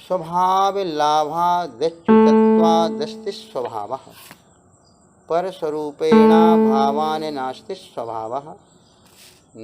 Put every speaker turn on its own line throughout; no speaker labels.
स्वभावलाभाद्यच्युतत्वादस्ति स्वभावः परस्वरूपेणाभावान् नास्ति स्वभावः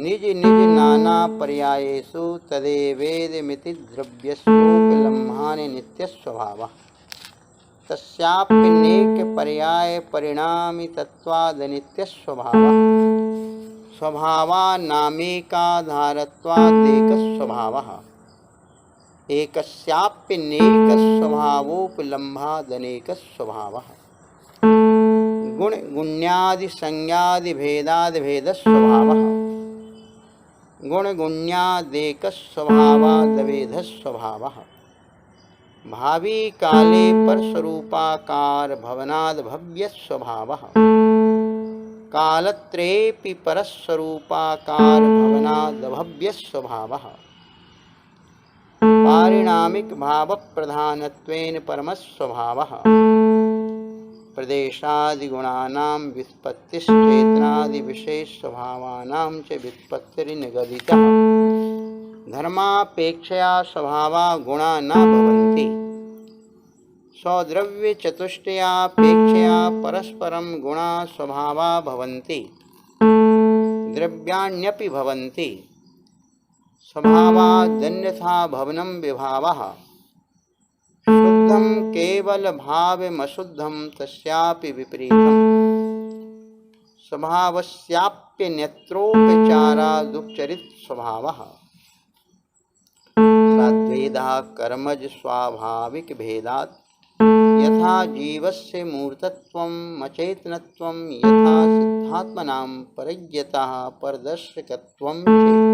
निज निज नाना पर्यायेषु तदेवेदमिति द्रव्यस्योपलम्भान् नित्यस्वभावः तस्याप्यनेक पर्याय परिणामी तत्वादनित्यस्वभावः स्वभावानामेकाधारत्वादेकस्वभावः एकस्याप्यनेकस्वभावोपलम्भादनेकस्वभावः गुण गुण्यादिसंज्ञादिभेदादिभेदस्वभावः गुणगुण्यादेकस्वभावादभेदस्वभावः भावी काले परस्वरूपाकार भवनाद् भव्यस्वभावः कालत्रयेऽपि परस्वरूपाकार भवनाद् भव्यस्वभावः पारिणामिक भाव प्रधानत्वेन परमस्वभावः प्रदेशादिगुणानां व्युत्पत्तिश्चेतनादि विशेष स्वभावानां च व्युत्पत्तिर्निगदितः धर्मापेक्षया स्वभावा गुणा न भवन्ति स्वद्रव्य चतुष्टयापेक्षया परस्परं गुणा स्वभावा भवन्ति द्रव्याण्यपि भवन्ति स्वभावादन्यथा भवनं विभावः शुद्धं केवल भावमशुद्धं तस्यापि विपरीतम् स्वभावस्याप्यन्यत्रोपचारादुपचरित स्वभावः साद्वेदः कर्मज स्वाभाविक भेदात् यथा जीवस्य मूर्तत्वं अचेतनत्वं यथा सिद्धात्मनां परय्यतः परदर्शकत्वं चेत्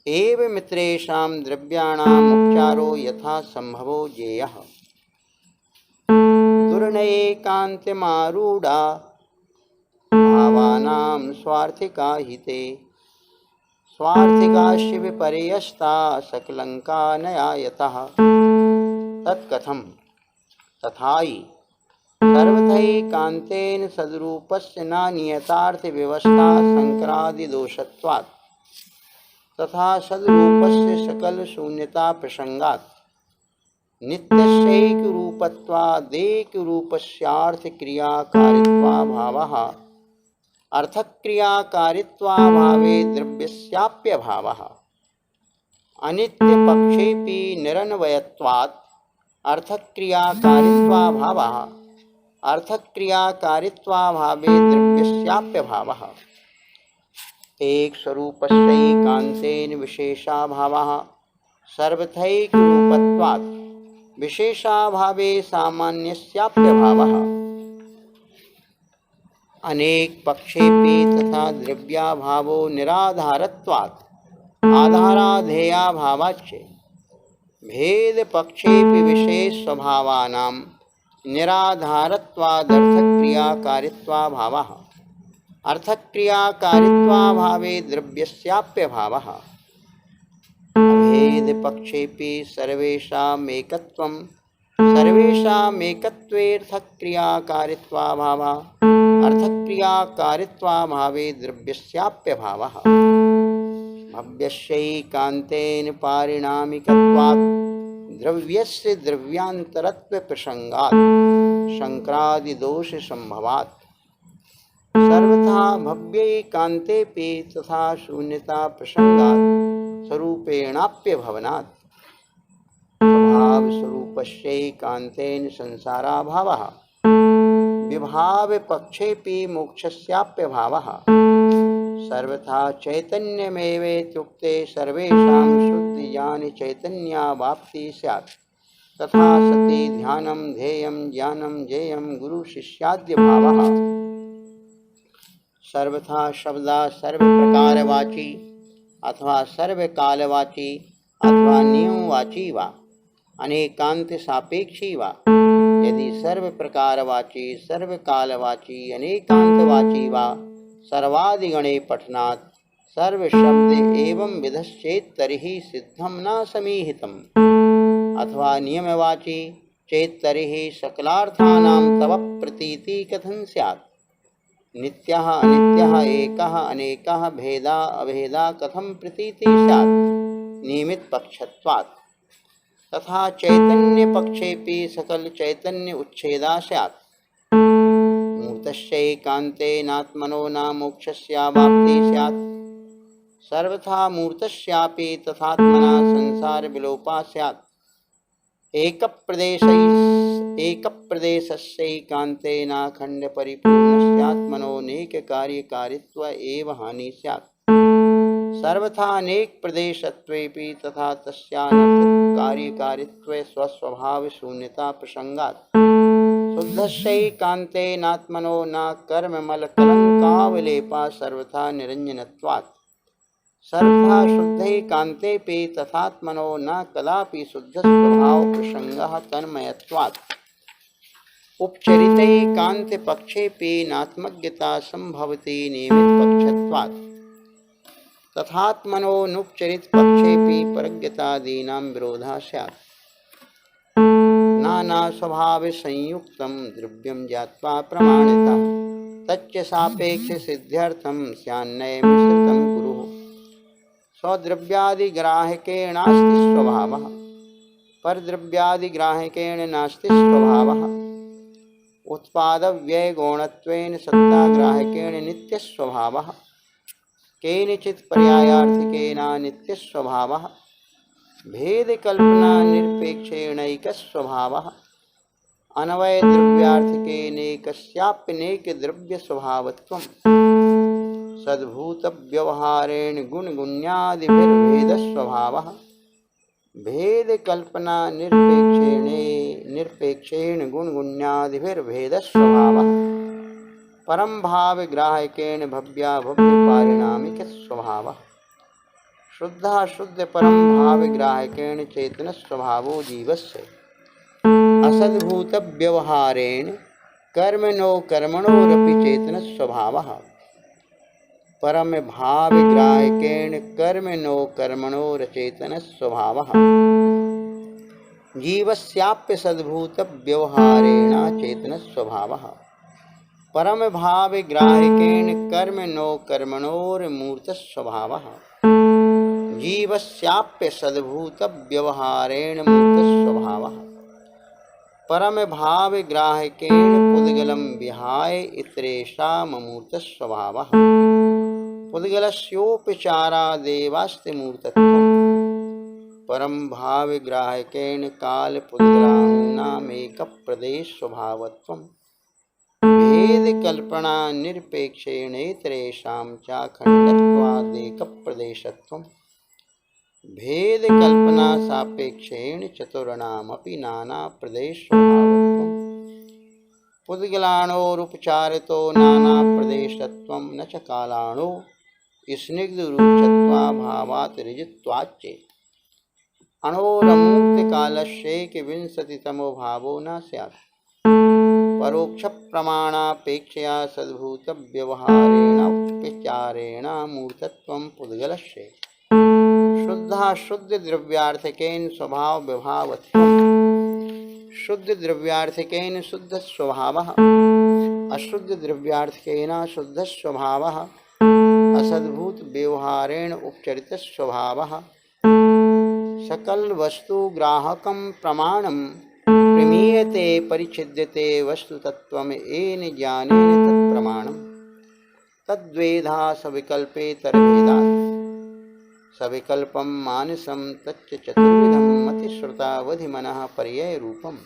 एवमित्रेषां द्रव्याणाम् उपचारो यथा संभवो ज्ञेयः दुर्नयेकान्त्यमारूढा भावानां स्वार्थिका हिते स्वार्थिकाश्च विपर्यस्ता सकलंका नयायतः तत्कथं तथाहि सर्वथैकान्तेन सद्रूपस्य न नियतार्थव्यवस्था संकरादिदोषत्वात् तथा सद्रूपस्य सकल शून्यता प्रसंगात् नित्यस्यैकरूपत्वादेकरूपस्यार्थक्रियाकारित्वाभावः अर्थक्रियाकारित्वाभावे द्रव्यस्याप्यभावः अनित्यपक्षेऽपि निरन्वयत्वात् अर्थक्रियाकारित्वाभावः अर्थक्रियाकारित्वाभावे द्रव्यस्याप्यभावः एक स्वरूपस्यैकान्तेन विशेषाभावः सर्वथैकरूपत्वात् विशेषाभावे सामान्यस्याप्यभावः अनेक पक्षेऽपि तथा द्रव्याभावो निराधारत्वात् आधाराधेयाभावाच्च भेद पक्षेऽपि विशेष स्वभावानां निराधारत्वादर्थक्रियाकारित्वाभावः अर्थक्रियाकारित्वाभावे द्रव्यस्याप्यभावः अभेद पक्षेऽपि सर्वेषामेकत्वं सर्वेषामेकत्वेऽर्थक्रियाकारित्वाभावः अर्थक्रियाकारित्वाभावे द्रव्यस्याप्यभावः भव्यस्यैकान्तेन पारिणामिकत्वात् द्रव्यस्य द्रव्यान्तरत्वप्रसंगात् शंकरादिदोषसंभवात् सर्वथा भव्यैकान्तेऽपि तथा शून्यता प्रसंगात् स्वरूपेणाप्यभवनात् स्वभावस्वरूपस्यैकान्तेन संसाराभावः विभावपक्षेऽपि मोक्षस्याप्यभावः सर्वथा चैतन्यमेवेत्युक्ते सर्वेषां शुद्धज्ञानि चैतन्यावाप्ति स्यात् तथा सति ध्यानं ध्येयं ज्ञानं ज्ञेयं गुरुशिष्याद्यभावः सर्वथा शब्दा सर्वप्रकारवाची अथवा सर्वकालवाची अथवा नियमवाची वा अनेकांत सापेक्षी वा यदि सर्वप्रकारवाची सर्वकालवाची अनेकांतवाची वा सर्वादिगणे पठनात् सर्वशब्द एवं विधश्चेत् तर्हि सिद्धं न समीहितम् अथवा नियमवाची चेत् तर्हि सकलार्थानां तव प्रतीति कथं स्यात् नित्यः अनित्यः एकः अनेकः भेदा अभेदा कथं प्रतीति स्यात् नियमितपक्षत्वात् तथा चैतन्य पक्षेपि सकल चैतन्य उच्छेदा स्यात्। मूर्तस्यैकान्तेनात्मनो न मोक्षस्यावाप्ति स्यात्। सर्वथा मूर्तस्यापि तथात्मना संसार विलोपा स्यात्। एकप्रदेशस्यैकान्तेनाखण्ड परिपूर्णस्यात्मनोऽनेककार्यकारित्व एव हानि स्यात्। सर्वथा अनेक प्रदेशत्वेपि तथा तस्यानर्थकार्यकारित्वे स्वस्वभाव शून्यता प्रसंगात् शुद्धस्यैकान्तेनात्मनो न कर्ममलकलङ्कावलेपा सर्वथा निरञ्जनत्वात्। सर्वथा शुद्धैकान्तेऽपि तथात्मनो न कदापि शुद्धस्वभाव प्रसंगः तन्मयत्वात्। उपचरितैकान्त्यपक्षेऽपि नात्मज्ञता संभवति नियमितपक्षत्वात्। तथात्मनोऽनुपचरितपक्षेऽपि परज्ञतादीनां विरोधः स्यात्। नानास्वभावसंयुक्तं द्रव्यं ज्ञात्वा प्रमाणितः तच्च सापेक्षसिद्ध्यर्थं स्यान्नयमिश्रितं गुरुः। स्वद्रव्यादिग्राहकेणास्ति स्वभावः परद्रव्यादिग्राहकेण नास्ति स्वभावः। उत्पादव्ययगौणत्वेन सत्ताग्राहकेण नित्यस्वभावः। केनचित् पर्यायार्थकेनानित्यस्वभावः। भेदकल्पना निरपेक्षेणैकस्वभावः। अन्वयद्रव्यार्थकेनैकस्याप्यनेकद्रव्यस्वभावत्वम्। सद्भूतव्यवहारेण गुणगुण्यादिभिर्भेदस्वभावः। भेदकल्पना निरपेक्षेण गुणगुण्यादिभिर्भेदस्वभावः। परम भाव ग्राहकेण भव्याभव्य पारिणामिक स्वभावः। शुद्धाशुद्ध परम भाव ग्राहकेण चेतन स्वभावो जीवस्य। असद्भूत व्यवहारेण कर्मणो कर्मणोरपि चेतन स्वभावः। परम भाव ग्राहकेण कर्मणो कर्मणोरचेतन स्वभावः। जीवस्याप्य सद्भूत व्यवहारेण चेतन स्वभावः। परम भाव ग्राहकेण कर्मणो कर्मणोर्मूर्त स्वभावः। जीवस्याप्य सद्भूत व्यवहारेण मूर्त स्वभावः। परम भाव ग्राहकेण पुद्गलं विहाय इतरेषाममूर्त स्वभावः। पुद्गलस्योपचारादेवास्ति मूर्तत्वम्। परम भाव ग्राहकेण काल पुद्गलानामेक प्रदेश स्वभावत्वम्। भेद कल्पना निरपेक्षेणेतरेषां चाखण्डत्वादेक प्रदेशत्वम्। भेद कल्पना सापेक्षेण चतुर्णामपि नाना प्रदेश स्वभावत्वम्। पुद्गलाणोरुपचारितो नाना प्रदेशत्वं न च कालाणो स्निग्धरूपत्वाभावात् ऋजुत्वाच्च। अणोरमुक्तकालस्यैकविंशतितमो भावो न स्यात्। परोक्ष प्रमाणापेक्षया सद्भूत व्यवहारेण मूर्तत्वं पुद्गलस्य। शुद्धाशुद्ध द्रव्यार्थकेन स्वभाव विभावत्वम्। शुद्ध द्रव्यार्थकेन शुद्ध स्वभावः। अशुद्ध द्रव्यार्थकेन शुद्ध स्वभावः। असद्भूत व्यवहारेण उपचरित स्वभावः। सकल वस्तु ग्राहकं प्रमाणं प्रमीयते परिच्छिद्यते वस्तु तत्त्वम् येन ज्ञानेन तत्प्रमाणम्। तद्वेधा सविकल्पेतरभेदात्। सविकल्पं मानसं तच्च चतुर्विधं मतिश्रुतावधिमनः पर्ययरूपम्।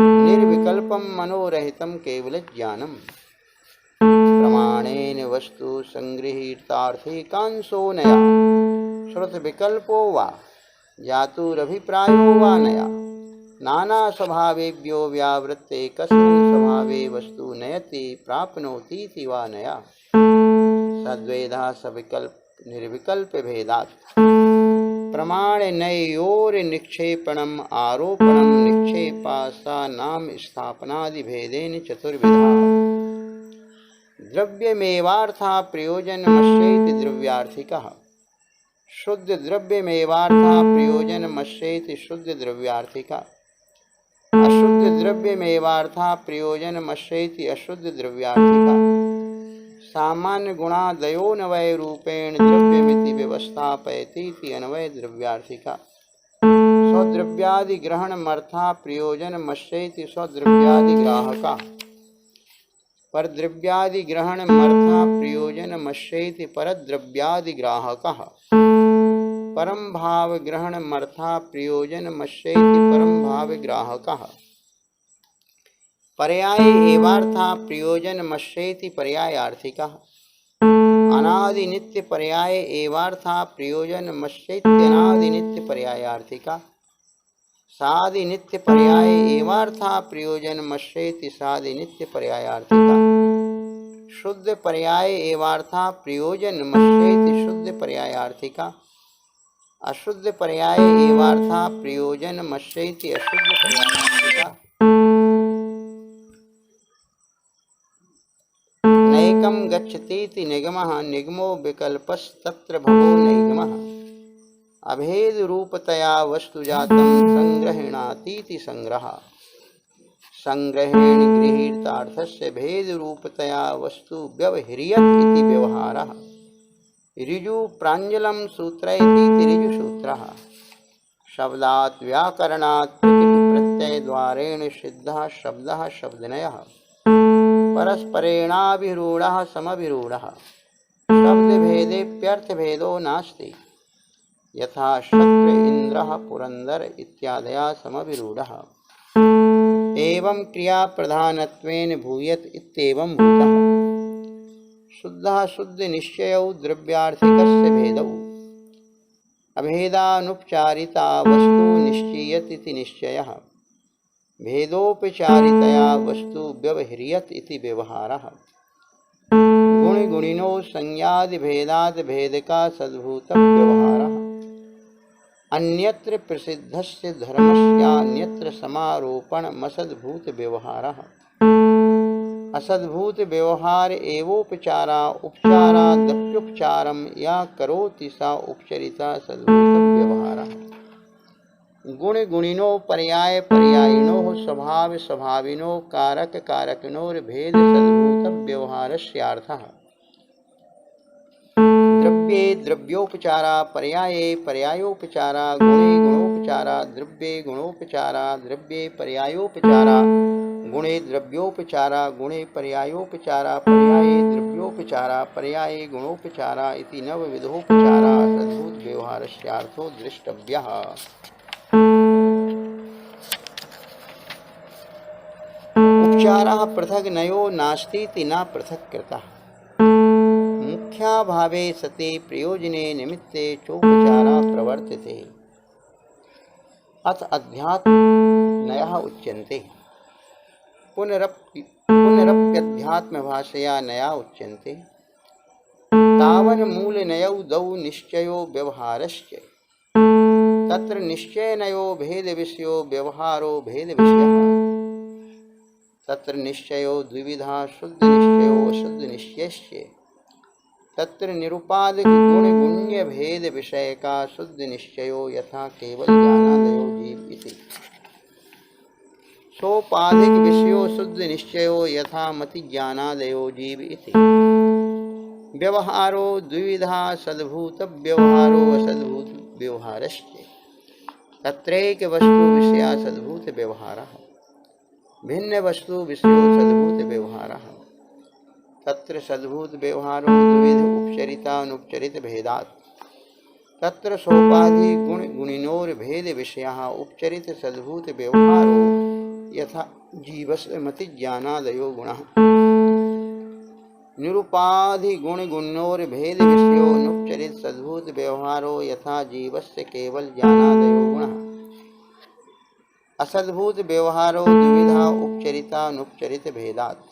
निर्विकल्पं मनोरहितं केवलज्ञानम्। प्रमाणेन वस्तु संगृहीतार्थिकांशो नया। श्रुतविकल्पो वा जातुरभिप्रायो वा नया। नाना स्वभावेभ्यो व्यावृत्ते कस्मिन् स्वभावे वस्तु नयति प्राप्नोतीति वा नया। सद्वेधा सविकल्प निर्विकल्प भेदात्। प्रमाणनयोर्निक्षेपणम् आरोपणं निक्षेपासानां स्थापनादिभेदेन चतुर्विधा। द्रव्यमेवार्थः प्रयोजनमस्येति द्रव्यार्थिकः। शुद्ध द्रव्यमेवार्थः प्रयोजनमस्येति शुद्ध द्रव्यार्थिकः। अशुद्ध द्रव्यमेवार्थः प्रयोजनमस्येति अशुद्ध द्रव्यार्थिकः। सामान्य गुणादयोनवय रूपेण द्रव्यमिति व्यवस्थापयतीति अन्वय द्रव्यार्थिकः। स्वद्रव्यादिग्रहणमर्था प्रयोजनमश्येति स्वद्रव्यादिग्राहकः। परद्रव्यादिग्रहणमर्था प्रयोजनमश्येति परद्रव्यादिग्राहकः। परम भाव ग्रहणमर्था प्रयोजनमश्येति परम भाव ग्राहकः। पर्याय एवार्था प्रयोजनमश्येति पर्यायार्थिकः। अनादि नित्य पर्याय एवार्था प्रयोजनमश्येत्यनादि नित्य पर्यायार्थिकः। सादि नित्य पर्याय एवार्था प्रयोजनमश्येति सादि नित्य पर्यायार्थिकः। शुद्ध पर्याय एवार्था प्रयोजनमश्येति शुद्ध पर्यायार्थिकः। अशुद्ध पर्याय एवार्था प्रयोजनमश्येति अशुद्ध पर्यायार्थिकः। नैकं गच्छतीति निगमः निगमो विकल्पस्तत्र भवो नैगमः। अभेद रूपतया वस्तुजातं संग्रहेणातीति संग्रह। संग्रहेण गृहीतार्थस्य भेद रूपतया वस्तु व्यवह्रियत इति व्यवहारः। ऋजु प्राञ्जलं सूत्रयतीति ऋजुसूत्रः। शब्दात् व्याकरणात् प्रकृतिप्रत्ययद्वारेण सिद्धः शब्दः शब्दनयः। परस्परेणाभिरूढः समभिरूढः। शब्दभेदेप्यर्थभेदो नास्ति। यथा शक्र इन्द्रः पुरन्दर इत्यादयः समभिरूढः। एवं क्रियाप्रधानत्वेन भूयत इत्येवं भूतः। शुद्धः शुद्ध निश्चयौ द्रव्यार्थिकस्य भेदौ। अभेदानुपचारिता वस्तु निश्चीयत इति निश्चयः। भेदोपचारितया वस्तु व्यवह्रियत इति व्यवहारः। गुणिगुणिनो संज्ञादि भेदाद् भेदका सद्भूत व्यवहारः। अन्यत्र प्रसिद्धस्य धर्मस्यान्यत्र समारोपणमसद्भूत व्यवहारः। असद्भूत व्यवहार एवोपचारा उपचारादप्युपचारं या करोति सा उपचरिता सद्भूत व्यवहारः। गुणगुणिनो पर्याय पर्यायिनोः स्वभाव स्वभाविनो कारक कारकिनोर्भेद सद्भूत व्यवहारस्यार्थः। द्रव्ये द्रव्योपचारा पर्याये पर्यायोपचारा गुणे गुणोपचारा द्रव्ये गुणोपचारा द्रव्ये पर्यायोपचारा गुणे द्रव्योपचारा गुणे पर्यायोपचारा पर्याये द्रव्योपचारा पर्याये गुणोपचारा इति नवविधोपचारा सद्भूत व्यवहारस्यार्थो द्रष्टव्यः। उपचारः पृथक् नयो नास्तीति न पृथक् कृतः। मुख्याभावे सति प्रयोजने निमित्ते चोपचारा प्रवर्तते। अथ अध्यात्मनयः उच्यन्ते। पुनरप्यध्यात्मभाषया नया उच्यन्ते। तावन् मूलनयौ द्वौ निश्चयो व्यवहारश्च। तत्र निश्चयनयो भेदविषयो व्यवहारो भेदविषयः। तत्र निश्चयो द्विविधा शुद्धनिश्चयो अशुद्धनिश्चयश्च। तत्र निरुपाधिक गुणगुण्य भेद विषयका शुद्धनिश्चयो यथा केवल ज्ञानादयो जीव इति। सोपाधिक विषयो शुद्धनिश्चयो यथा मति ज्ञानादयो जीव इति। व्यवहारो द्विविधा सद्भूत व्यवहारो असद्भूत व्यवहारश्च। तत्रैक वस्तु विषया सद्भूत व्यवहारः। भिन्न वस्तु विषयो सद्भूत व्यवहारः। तत्र सद्भूत व्यवहारो द्विविध उपचरितानुपचरित भेदात्। तत्र सोपाधि गुण गुणिनोर्भेद विषयः उपचरित सद्भूत व्यवहारो यथा जीवस्य मति ज्ञानादयो गुणः। निरुपाधि गुण गुणोर्भेद विषयो अनुपचरित सद्भूत व्यवहारो यथा जीवस्य केवल ज्ञानादयो गुणः। असद्भूत व्यवहारो द्विविधा उपचरितानुपचरित भेदात्।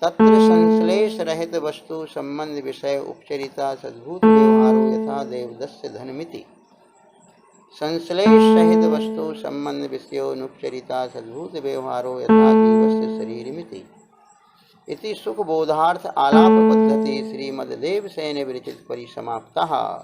तत्र संश्लेष रहित वस्तु संबंध विषय उपचरिता सद्भूत व्यवहारो यथा देवदस्य धनमिति। संश्लेष सहित वस्तु संबंध विषयो अनुपचरिता सद्भूत व्यवहारो यथा जीवस्य शरीरमिति। इति सुखबोधार्थ आलाप पद्धति श्रीमद्देवसेन विरचित परिसमाप्तः।